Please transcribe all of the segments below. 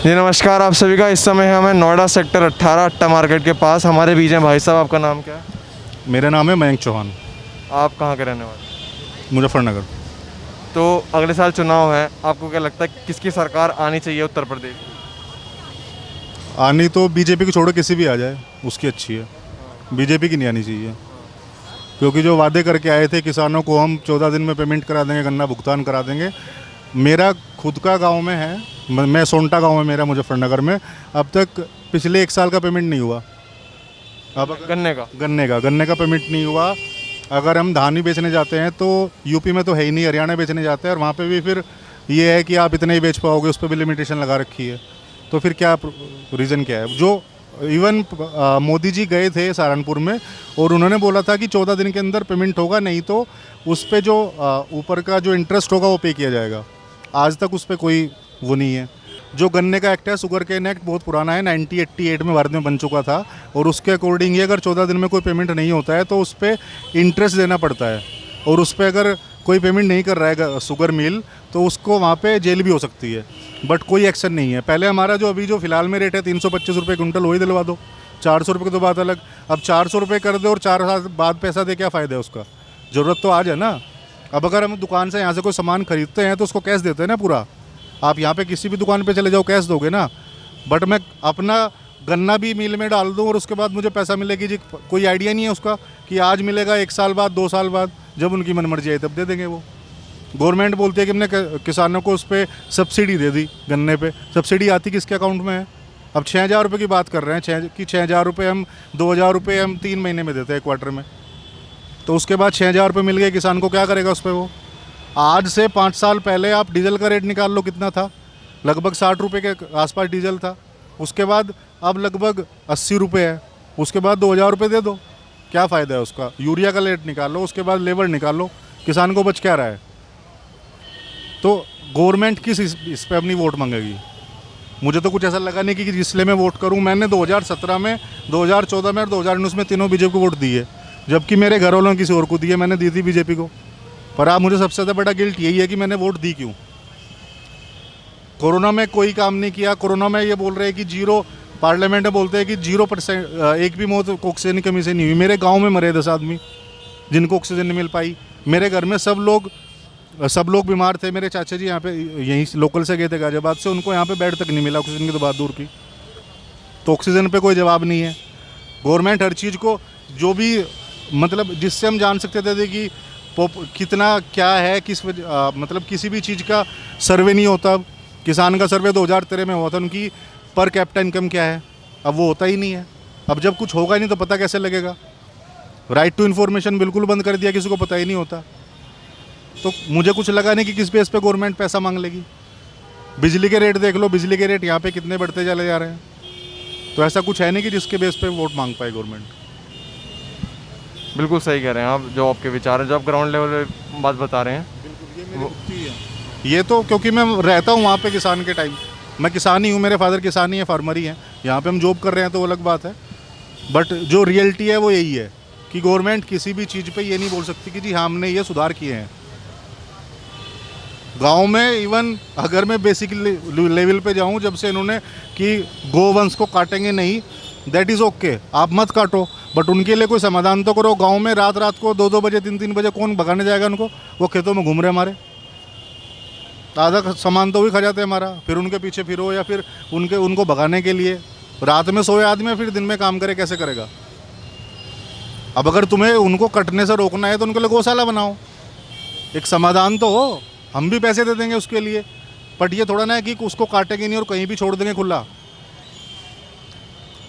जी नमस्कार आप सभी का। इस समय हम हैं नोएडा सेक्टर 18 अट्टा मार्केट के पास। हमारे बीच हैं भाई साहब। आपका नाम क्या है? मेरा नाम है मयंक चौहान। आप कहाँ के रहने वाले? मुजफ्फरनगर। तो अगले साल चुनाव है, आपको क्या लगता है किसकी सरकार आनी चाहिए उत्तर प्रदेश? आनी तो बीजेपी को छोड़ो किसी भी आ जाए उसकी अच्छी है, बीजेपी की नहीं आनी चाहिए। क्योंकि जो वादे करके आए थे किसानों को हम 14 दिन में पेमेंट करा देंगे, गन्ना भुगतान करा देंगे। मेरा खुद का गांव में है, मैं सोनटा गांव में मेरा मुजफ्फरनगर में, अब तक पिछले 1 साल का पेमेंट नहीं हुआ। अब गन्ने का पेमेंट नहीं हुआ। अगर हम धान ही बेचने जाते हैं तो यूपी में तो है ही नहीं, हरियाणा बेचने जाते हैं और वहाँ पे भी फिर ये है कि आप इतने ही बेच पाओगे, उस पर भी लिमिटेशन लगा रखी है। तो फिर क्या रीज़न क्या है? जो इवन मोदी जी गए थे सहारनपुर में और उन्होंने बोला था कि 14 दिन के अंदर पेमेंट होगा, नहीं तो उस पर जो ऊपर का जो इंटरेस्ट होगा वो पे किया जाएगा। आज तक उस पर कोई वो नहीं है। जो गन्ने का एक्ट है, शुगर केन एक्ट बहुत पुराना है, 1988 में भारत में बन चुका था और उसके अकॉर्डिंग ही अगर 14 दिन में कोई पेमेंट नहीं होता है तो उस पर इंटरेस्ट देना पड़ता है। और उस पर अगर कोई पेमेंट नहीं कर रहा है शुगर मिल तो उसको वहाँ पे जेल भी हो सकती है। बट कोई एक्शन नहीं है। पहले हमारा जो अभी जो फिलहाल में रेट है 325 रुपये कुंटल, वही दिलवा दो। 400 रुपये की तो बात अलग। अब 400 रुपये कर दो और 4 साल बाद पैसा दे, क्या फ़ायदा है उसका? ज़रूरत तो आज है ना। अब अगर हम दुकान से यहाँ से कोई सामान खरीदते हैं तो उसको कैश देते हैं ना पूरा। आप यहाँ पे किसी भी दुकान पे चले जाओ, कैश दोगे ना। बट मैं अपना गन्ना भी मिल में डाल दूँ और उसके बाद मुझे पैसा मिलेगी जी, कोई आइडिया नहीं है उसका कि आज मिलेगा, 1 साल बाद, 2 साल बाद, जब उनकी मनमर्जी आई तब दे देंगे वो। गवर्नमेंट बोलती है कि हमने किसानों को उस पर सब्सिडी दे दी, गन्ने पे। सब्सिडी आती किसके अकाउंट में है? अब 6,000 रुपये की बात कर रहे हैं, 6,000 रुपये हम 2,000 रुपये हम 3 महीने में देते हैं, क्वार्टर में। तो उसके बाद 6,000 रुपये मिल गए, किसान को क्या करेगा उस पर वो? आज से 5 साल पहले आप डीजल का रेट निकाल लो, कितना था? लगभग 60 रुपये के आसपास डीजल था। उसके बाद अब लगभग 80 रुपये है। उसके बाद 2,000 रुपये दे दो, क्या फ़ायदा है उसका? यूरिया का रेट निकाल लो, उसके बाद लेबर निकाल लो, किसान को बच क्या रहा है? तो गवर्नमेंट किस इस पर अपनी वोट मांगेगी? मुझे तो कुछ ऐसा लगा नहीं कि इसलिए मैं वोट करूं। मैंने 2017 में, 2014 में और 2019 में तीनों बीजेपी को वोट दी है, जबकि मेरे घर वालों ने किसी और को दी है। मैंने दी थी बीजेपी को। पर आप मुझे सबसे ज़्यादा बड़ा गिल्ट यही है कि मैंने वोट दी क्यों। कोरोना में कोई काम नहीं किया। कोरोना में ये बोल रहे हैं कि जीरो, पार्लियामेंट में बोलते हैं कि 0% एक भी मौत ऑक्सीजन की कमी से नहीं हुई। मेरे गाँव में मरे 10 आदमी जिनको ऑक्सीजन नहीं मिल पाई। मेरे घर में सब लोग बीमार थे। मेरे चाचा जी यहाँ पे यहीं लोकल से गए थे गाजियाबाद से, उनको यहाँ पे बेड तक नहीं मिला, ऑक्सीजन की तो बात दूर की। तो ऑक्सीजन पे कोई जवाब नहीं है। गवर्नमेंट हर चीज़ को जो भी मतलब जिससे हम जान सकते थे कि कितना क्या है, मतलब किसी भी चीज़ का सर्वे नहीं होता। किसान का सर्वे 2013 में हुआ था, उनकी पर कैपिटा इनकम क्या है, अब वो होता ही नहीं है। अब जब कुछ होगा ही नहीं तो पता कैसे लगेगा? राइट टू इन्फॉर्मेशन बिल्कुल बंद कर दिया, किसी को पता ही नहीं होता। तो मुझे कुछ लगा नहीं कि किस बेस पे गवर्नमेंट पैसा मांग लेगी। बिजली के रेट देख लो, बिजली के रेट यहाँ पे कितने बढ़ते चले जा रहे हैं। तो ऐसा कुछ है नहीं कि जिसके बेस पे वोट मांग पाए गवर्नमेंट। बिल्कुल सही कह रहे हैं आप। जो आपके विचार हैं, जो आप ग्राउंड लेवल पे बात बता रहे हैं, ये तो क्योंकि मैं रहता हूँ वहाँ पे किसान के टाइम। मैं किसान ही हूँ, मेरे फादर किसान ही हैं, फार्मर ही हैं। यहाँ पे हम जॉब कर रहे हैं तो अलग बात है। बट जो रियलिटी है वो यही है कि गवर्नमेंट किसी भी चीज़ पे ये नहीं बोल सकती कि जी हाँ हमने ये सुधार किए हैं। गांव में इवन अगर मैं बेसिक लेवल पे जाऊं, जब से इन्होंने कि गोवंश को काटेंगे नहीं, दैट इज़ ओके, आप मत काटो, बट उनके लिए कोई समाधान तो करो। गांव में रात रात को 2-2 बजे 3-3 बजे कौन भगाने जाएगा उनको? वो खेतों में घूम रहे हमारे, आधा सामान तो वही खा जाते हैं हमारा। फिर उनके पीछे फिरो या फिर उनको भगाने के लिए रात में सोए आदमी फिर दिन में काम करे, कैसे करेगा? अब अगर तुम्हें उनको कटने से रोकना है तो उनके लिए गौशाला बनाओ, एक समाधान तो हो। हम भी पैसे दे देंगे उसके लिए, बट ये थोड़ा ना है कि उसको काटेंगे नहीं और कहीं भी छोड़ देंगे खुला।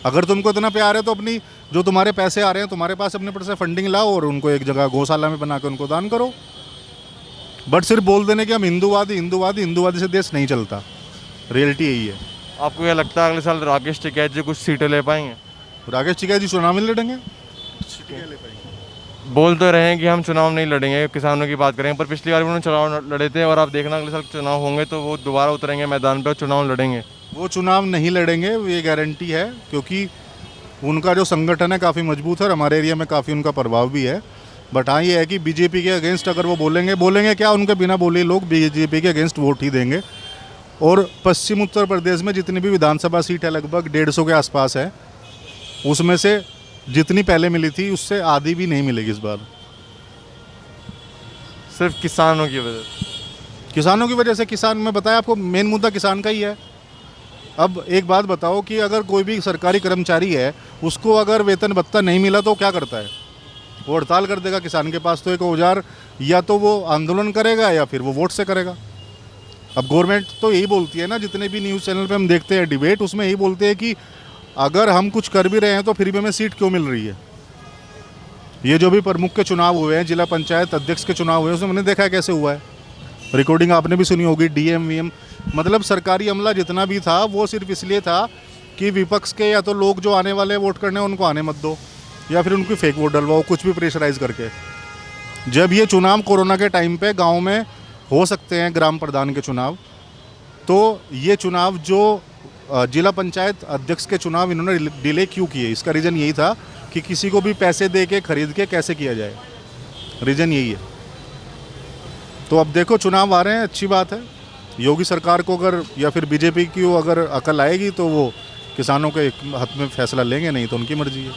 अगर तुमको इतना प्यार है तो अपनी जो तुम्हारे पैसे आ रहे हैं तुम्हारे पास, अपने पास से फंडिंग लाओ और उनको एक जगह गौशाला में बना के उनको दान करो। बट सिर्फ बोल देने कि हम हिंदूवादी से देश नहीं चलता। रियलिटी यही है। आपको क्या लगता है अगले साल राकेश टिकैत जी कुछ सीटें ले पाएंगे? राकेश टिकैत जी चुनाव में लड़ेंगे? बोल तो रहे हैं कि हम चुनाव नहीं लड़ेंगे, किसानों की बात करेंगे, पर पिछली बार भी उन्होंने चुनाव लड़े थे और आप देखना अगले साल चुनाव होंगे तो वो दोबारा उतरेंगे मैदान पे और चुनाव लड़ेंगे। वो चुनाव नहीं लड़ेंगे, ये गारंटी है, क्योंकि उनका जो संगठन है काफ़ी मजबूत है और हमारे एरिया में काफ़ी उनका प्रभाव भी है। बट हाँ ये है कि बीजेपी के अगेंस्ट अगर वो बोलेंगे क्या, उनके बिना बोले लोग बीजेपी के अगेंस्ट वोट ही देंगे। और पश्चिम उत्तर प्रदेश में जितनी भी विधानसभा सीट है लगभग 150 के आसपास है, उसमें से जितनी पहले मिली थी उससे आधी भी नहीं मिलेगी इस बार। सिर्फ किसानों की वजह से। किसानों की वजह से, किसान, मैं बताया आपको, मेन मुद्दा किसान का ही है। अब एक बात बताओ कि अगर कोई भी सरकारी कर्मचारी है, उसको अगर वेतन भत्ता नहीं मिला तो क्या करता है? वो हड़ताल कर देगा। किसान के पास तो एक औजार, या तो वो आंदोलन करेगा या फिर वो वोट से करेगा। अब गवर्नमेंट तो यही बोलती है ना, जितने भी न्यूज़ चैनल पे हम देखते हैं डिबेट, उसमें यही बोलते हैं कि अगर हम कुछ कर भी रहे हैं तो फिर भी हमें सीट क्यों मिल रही है। ये जो भी प्रमुख के चुनाव हुए हैं, जिला पंचायत अध्यक्ष के चुनाव हुए हैं, उसमें मैंने देखा है कैसे हुआ है। रिकॉर्डिंग आपने भी सुनी होगी, डीएम वीएम, मतलब सरकारी अमला जितना भी था वो सिर्फ इसलिए था कि विपक्ष के या तो लोग जो आने वाले वोट करने उनको आने मत दो, या फिर उनकी फेक वोट डलवाओ, कुछ भी प्रेशराइज करके। जब ये चुनाव कोरोना के टाइम पे गांव में हो सकते हैं, ग्राम प्रधान के चुनाव, तो ये चुनाव जो जिला पंचायत अध्यक्ष के चुनाव इन्होंने डिले क्यों किए, इसका रीज़न यही था कि किसी को भी पैसे दे के खरीद के कैसे किया जाए। रीज़न यही है। तो अब देखो चुनाव आ रहे हैं, अच्छी बात है। योगी सरकार को अगर, या फिर बीजेपी की अगर अकल आएगी तो वो किसानों के हक में फैसला लेंगे, नहीं तो उनकी मर्जी है।